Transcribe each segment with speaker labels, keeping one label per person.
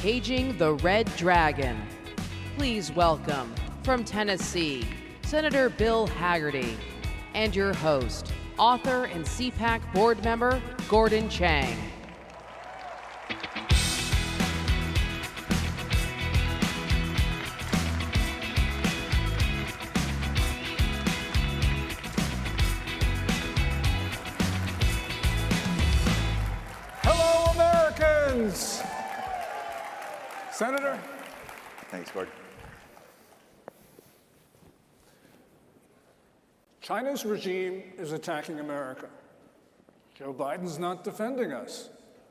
Speaker 1: Caging the Red Dragon. Please welcome, from Tennessee, Senator Bill Hagerty, and your host, author and Cpac board member, Gordon Chang.
Speaker 2: Hello, Americans! Senator?
Speaker 3: Thanks, Gordon.
Speaker 2: China's regime is attacking America. Joe Biden's not defending us.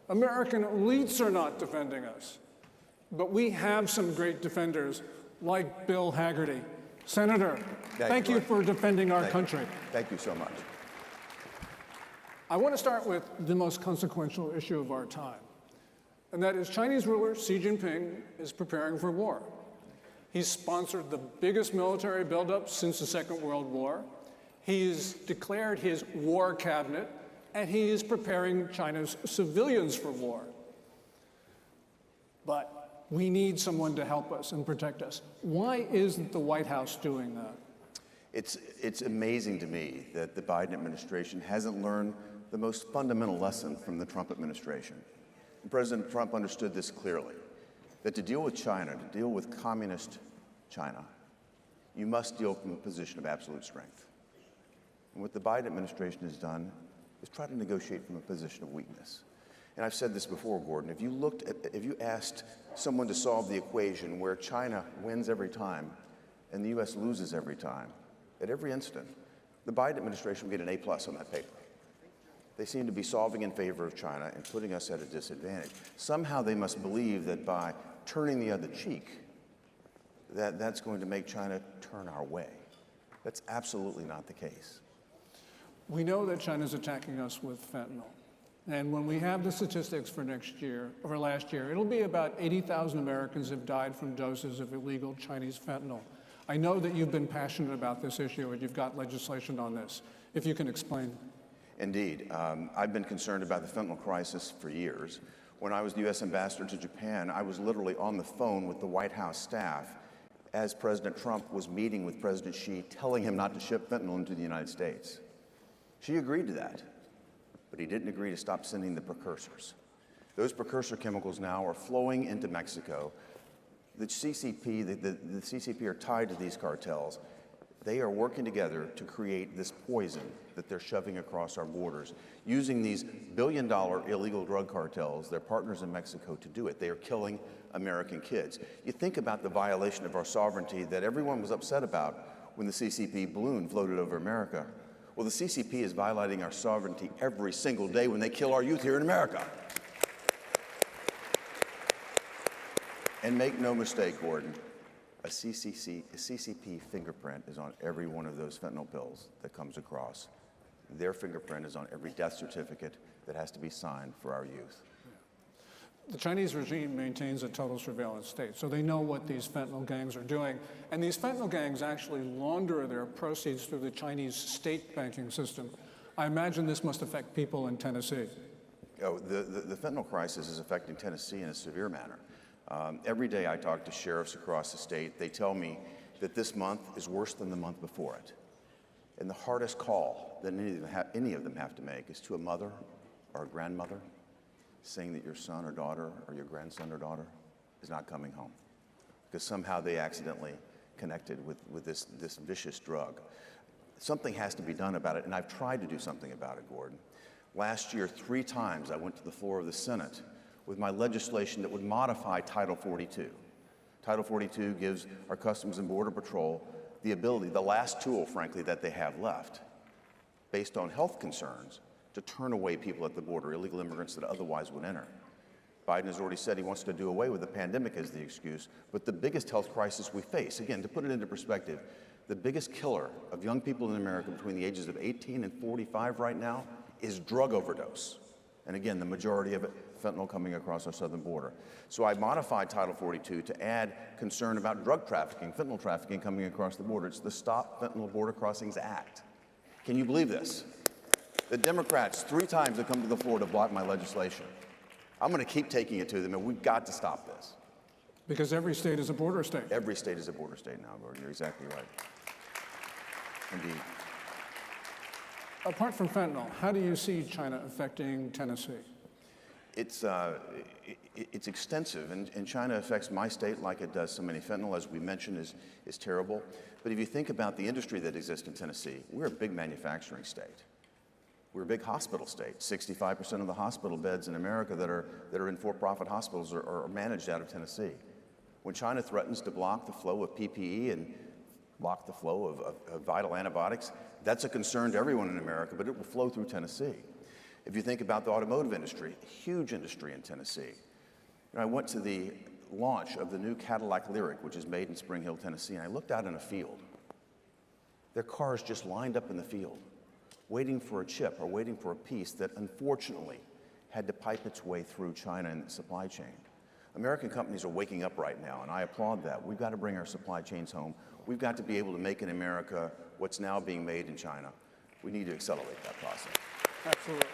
Speaker 2: American elites are not defending us. But we have some great defenders, like Bill Hagerty. Senator, thank you for defending our country.
Speaker 3: Thank you so much.
Speaker 2: I want to start with the most consequential issue of our time, and that is Chinese ruler Xi Jinping is preparing for war. He's sponsored the biggest military buildup since the Second World War. He's declared his war cabinet, and he is preparing China's civilians for war. But we need someone to help us and protect us. Why isn't the White House doing that?
Speaker 3: It's amazing to me that the Biden administration hasn't learned the most fundamental lesson from the Trump administration. And President Trump understood this clearly, that to deal with China, to deal with communist China, you must deal from a position of absolute strength. And what the Biden administration has done is try to negotiate from a position of weakness. And I've said this before, Gordon, if you asked someone to solve the equation where China wins every time and the U.S. loses every time, at every instant, the Biden administration would get an A+ on that paper. They seem to be solving in favor of China and putting us at a disadvantage. Somehow they must believe that by turning the other cheek, that's going to make China turn our way. That's absolutely not the case.
Speaker 2: We know that China's attacking us with fentanyl. And when we have the statistics for next year, or last year, it'll be about 80,000 Americans have died from doses of illegal Chinese fentanyl. I know that you've been passionate about this issue and you've got legislation on this. If you can explain.
Speaker 3: Indeed. I've been concerned about the fentanyl crisis for years. When I was the U.S. ambassador to Japan, I was literally on the phone with the White House staff as President Trump was meeting with President Xi, telling him not to ship fentanyl into the United States. Xi agreed to that, but he didn't agree to stop sending the precursors. Those precursor chemicals now are flowing into Mexico. The CCP are tied to these cartels. They are working together to create this poison that they're shoving across our borders, using these billion-dollar illegal drug cartels, their partners in Mexico, to do it. They are killing American kids. You think about the violation of our sovereignty that everyone was upset about when the CCP balloon floated over America. Well, the CCP is violating our sovereignty every single day when they kill our youth here in America. And make no mistake, Gordon, a CCP fingerprint is on every one of those fentanyl pills that comes across. Their fingerprint is on every death certificate that has to be signed for our youth.
Speaker 2: The Chinese regime maintains a total surveillance state, so they know what these fentanyl gangs are doing. And these fentanyl gangs actually launder their proceeds through the Chinese state banking system. I imagine this must affect people in Tennessee.
Speaker 3: Oh, the fentanyl crisis is affecting Tennessee in a severe manner. Every day I talk to sheriffs across the state. They tell me that this month is worse than the month before it. And the hardest call that any of them have to make is to a mother or a grandmother saying that your son or daughter or your grandson or daughter is not coming home because somehow they accidentally connected with this vicious drug. Something has to be done about it, and I've tried to do something about it, Gordon. Last year, 3 times I went to the floor of the Senate with my legislation that would modify Title 42. Title 42 gives our Customs and Border Patrol the ability, the last tool, frankly, that they have left, based on health concerns, to turn away people at the border, illegal immigrants that otherwise would enter. Biden has already said he wants to do away with the pandemic as the excuse, but the biggest health crisis we face, again, to put it into perspective, the biggest killer of young people in America between the ages of 18 and 45 right now is drug overdose. And again, the majority of it, fentanyl coming across our southern border. So I modified Title 42 to add concern about drug trafficking, fentanyl trafficking coming across the border. It's the Stop Fentanyl Border Crossings Act. Can you believe this? The Democrats 3 times have come to the floor to block my legislation. I'm going to keep taking it to them, and we've got to stop this.
Speaker 2: Because every state is a border state.
Speaker 3: Every state is a border state now, Gordon. You're exactly right. Indeed.
Speaker 2: Apart from fentanyl, how do you see China affecting Tennessee?
Speaker 3: It's extensive, and China affects my state like it does so many. Fentanyl, as we mentioned, is terrible. But if you think about the industry that exists in Tennessee, we're a big manufacturing state. We're a big hospital state. 65% of the hospital beds in America that are in for-profit hospitals are managed out of Tennessee. When China threatens to block the flow of PPE and block the flow of vital antibiotics, that's a concern to everyone in America, but it will flow through Tennessee. If you think about the automotive industry, huge industry in Tennessee. I went to the launch of the new Cadillac Lyriq, which is made in Spring Hill, Tennessee, and I looked out in a field. Their cars just lined up in the field, waiting for a chip or waiting for a piece that unfortunately had to pipe its way through China and the supply chain. American companies are waking up right now, and I applaud that. We've got to bring our supply chains home. We've got to be able to make in America what's now being made in China. We need to accelerate that process.
Speaker 2: Absolutely.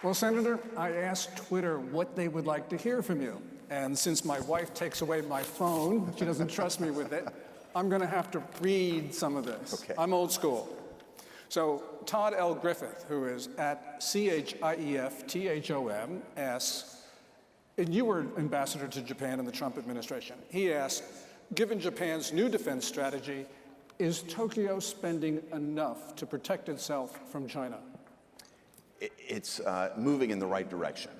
Speaker 2: Well, Senator, I asked Twitter what they would like to hear from you. And since my wife takes away my phone, she doesn't trust me with it, I'm going to have to read some of this.
Speaker 3: Okay.
Speaker 2: I'm old school. So Todd L. Griffith, who is at CHIEFTHOM, asks, and you were ambassador to Japan in the Trump administration. He asked, given Japan's new defense strategy, is Tokyo spending enough to protect itself from China?
Speaker 3: It's moving in the right direction.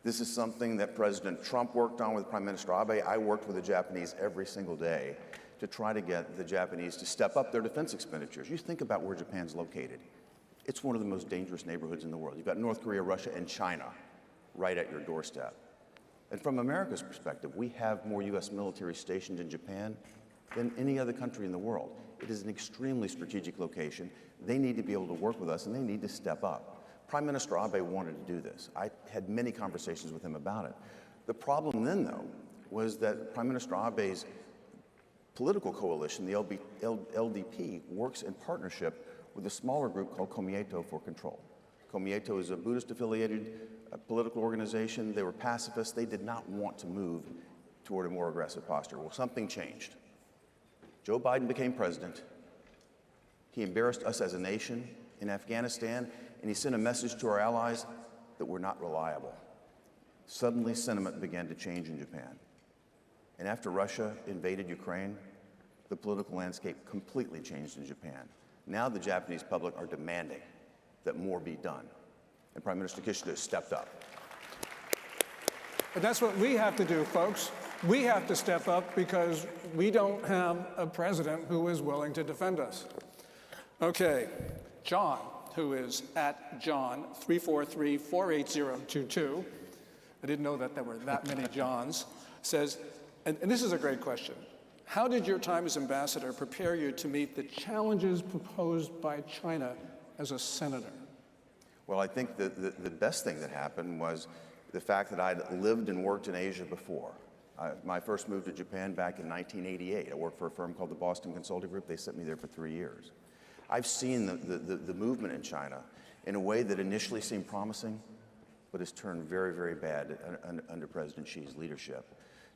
Speaker 3: This is something that President Trump worked on with Prime Minister Abe. I worked with the Japanese every single day to try to get the Japanese to step up their defense expenditures. You think about where Japan's located. It's one of the most dangerous neighborhoods in the world. You've got North Korea, Russia, and China right at your doorstep. And from America's perspective, we have more U.S. military stationed in Japan than any other country in the world. It is an extremely strategic location. They need to be able to work with us, and they need to step up. Prime Minister Abe wanted to do this. I had many conversations with him about it. The problem then, though, was that Prime Minister Abe's political coalition, the LDP, works in partnership with a smaller group called Komieto for Control. Komieto is a Buddhist-affiliated political organization. They were pacifists. They did not want to move toward a more aggressive posture. Well, something changed. Joe Biden became president. He embarrassed us as a nation in Afghanistan, and he sent a message to our allies that we're not reliable. Suddenly, sentiment began to change in Japan. And after Russia invaded Ukraine, the political landscape completely changed in Japan. Now the Japanese public are demanding that more be done. And Prime Minister Kishida has stepped up.
Speaker 2: But that's what we have to do, folks. We have to step up because we don't have a president who is willing to defend us. Okay, John, who is at John343-48022, I didn't know that there were that many Johns, says, and this is a great question, how did your time as ambassador prepare you to meet the challenges proposed by China as a senator?
Speaker 3: Well, I think the best thing that happened was the fact that I'd lived and worked in Asia before. My first move to Japan back in 1988. I worked for a firm called the Boston Consulting Group. They sent me there for 3 years. I've seen the movement in China in a way that initially seemed promising, but has turned very, very bad under President Xi's leadership.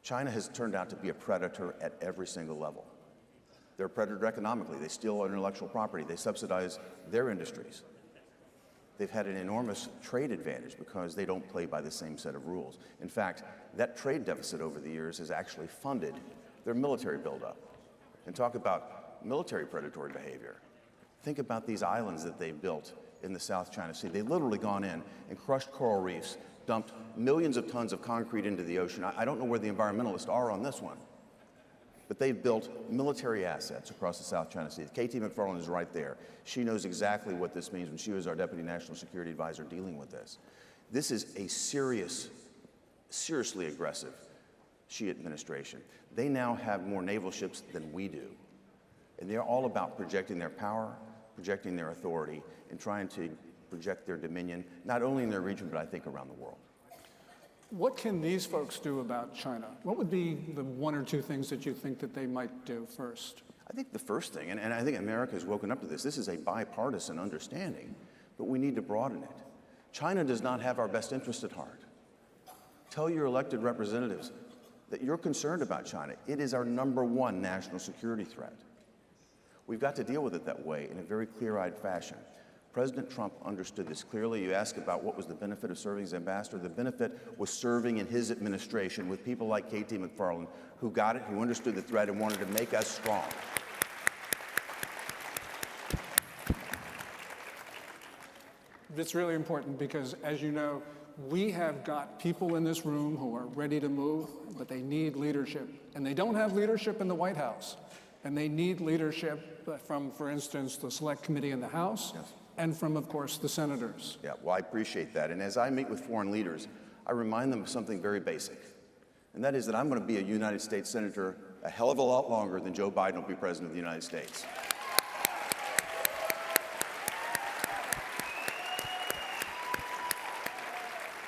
Speaker 3: China has turned out to be a predator at every single level. They're a predator economically. They steal our intellectual property. They subsidize their industries. They've had an enormous trade advantage because they don't play by the same set of rules. In fact, that trade deficit over the years has actually funded their military buildup. And talk about military predatory behavior. Think about these islands that they built in the South China Sea. They've literally gone in and crushed coral reefs, dumped millions of tons of concrete into the ocean. I don't know where the environmentalists are on this one, but they've built military assets across the South China Sea. Katie McFarland is right there. She knows exactly what this means when she was our Deputy National Security Advisor dealing with this. This is a seriously aggressive Xi administration. They now have more naval ships than we do. And they're all about projecting their power, projecting their authority, and trying to project their dominion, not only in their region, but I think around the world.
Speaker 2: What can these folks do about China? What would be the one or two things that you think that they might do first?
Speaker 3: I think the first thing, and I think America has woken up to this is a bipartisan understanding, but we need to broaden it. China does not have our best interest at heart. Tell your elected representatives that you're concerned about China. It is our #1 national security threat. We've got to deal with it that way in a very clear-eyed fashion. President Trump understood this clearly. You ask about what was the benefit of serving as ambassador. The benefit was serving in his administration with people like K.T. McFarland, who got it, who understood the threat, and wanted to make us strong.
Speaker 2: It's really important because, as you know, we have got people in this room who are ready to move, but they need leadership. And they don't have leadership in the White House. And they need leadership from, for instance, the Select Committee in the House,
Speaker 3: Yes.
Speaker 2: and from, of course, the senators.
Speaker 3: Yeah, well, I appreciate that. And as I meet with foreign leaders, I remind them of something very basic. And that is that I'm going to be a United States Senator a hell of a lot longer than Joe Biden will be President of the United States.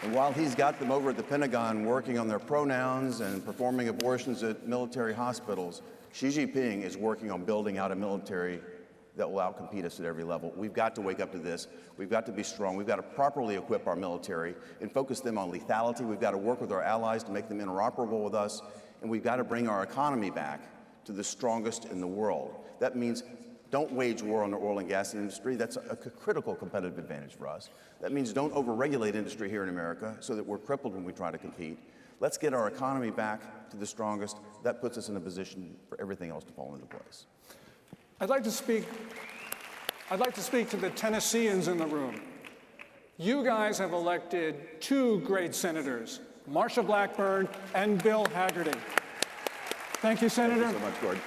Speaker 3: And while he's got them over at the Pentagon working on their pronouns and performing abortions at military hospitals, Xi Jinping is working on building out a military that will outcompete us at every level. We've got to wake up to this. We've got to be strong. We've got to properly equip our military and focus them on lethality. We've got to work with our allies to make them interoperable with us. And we've got to bring our economy back to the strongest in the world. That means don't wage war on the oil and gas industry. That's a critical competitive advantage for us. That means don't overregulate industry here in America so that we're crippled when we try to compete. Let's get our economy back to the strongest. That puts us in a position for everything else to fall into place.
Speaker 2: I'd like to speak to the Tennesseans in the room. You guys have elected 2 great senators, Marsha Blackburn and Bill Hagerty. Thank you, Senator.
Speaker 3: Thank you so much, Gordon.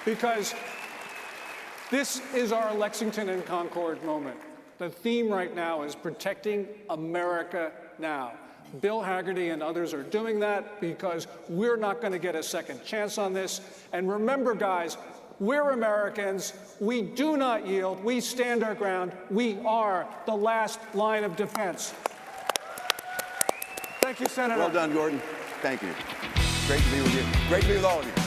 Speaker 2: Because this is our Lexington and Concord moment. The theme right now is protecting America now. Bill Hagerty and others are doing that because we're not going to get a second chance on this. And remember, guys, we're Americans. We do not yield. We stand our ground. We are the last line of defense. Thank you, Senator.
Speaker 3: Well done, Gordon. Thank you. Great to be with you. Great to be with all of you.